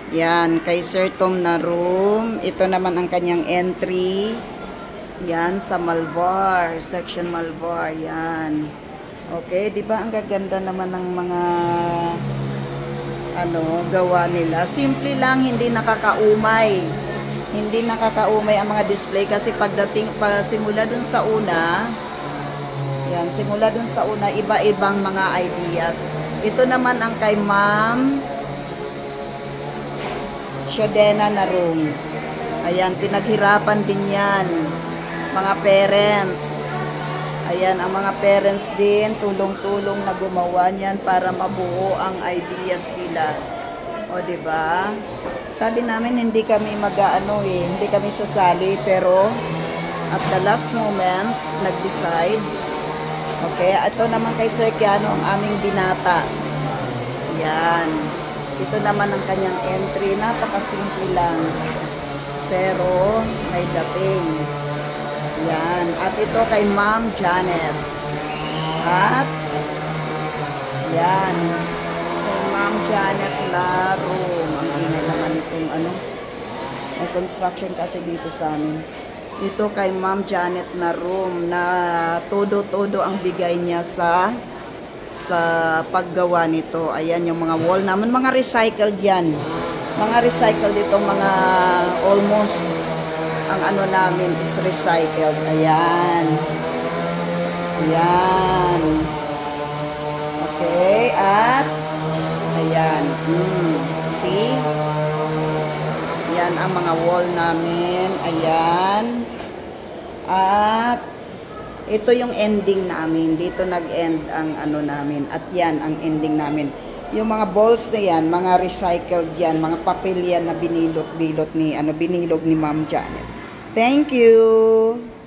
Yan, kay Sir Tom na room. Ito naman ang kanyang entry. Yan, sa Malvar. Section Malvar. Yan. Okay, di ba ang gaganda naman ng mga gawa nila. Simple lang, hindi nakakaumay. Hindi nakakaumay ang mga display kasi pagdating, simula dun sa una, yan, simula dun sa una, iba-ibang mga ideas. Ito naman ang kay Ma'am Shodena na room. Ayan, pinaghirapan din yan. Mga parents. Ayan, ang mga parents din, tulong-tulong na gumawa niyan para mabuo ang ideas nila. O, diba? Sabi namin, hindi kami hindi kami sasali, pero at the last moment, nag-decide. Okay, ito naman kay Sir Keanu, ang aming binata. Ayan. Ito naman ang kanyang entry. Napakasimple lang. Pero may dating. Yan. At ito kay Ma'am Janet. At yan. Kay Ma'am Janet na room. Ang ingay naman itong may construction kasi dito sa amin. Ito kay Ma'am Janet na room na todo-todo ang bigay niya sa paggawa nito. Ayan yung mga wall naman, mga recycled yan. Mga recycled dito, mga almost ang namin is recycled. Ayan. Ayan. Okay, at ayan. See? Ayan ang mga wall namin. Ayan. At ito yung ending namin. Dito nag-end ang namin. At yan ang ending namin. Yung mga balls na yan, mga recycled yan, mga papel yan na binilot ni Ma'am Janet. Thank you!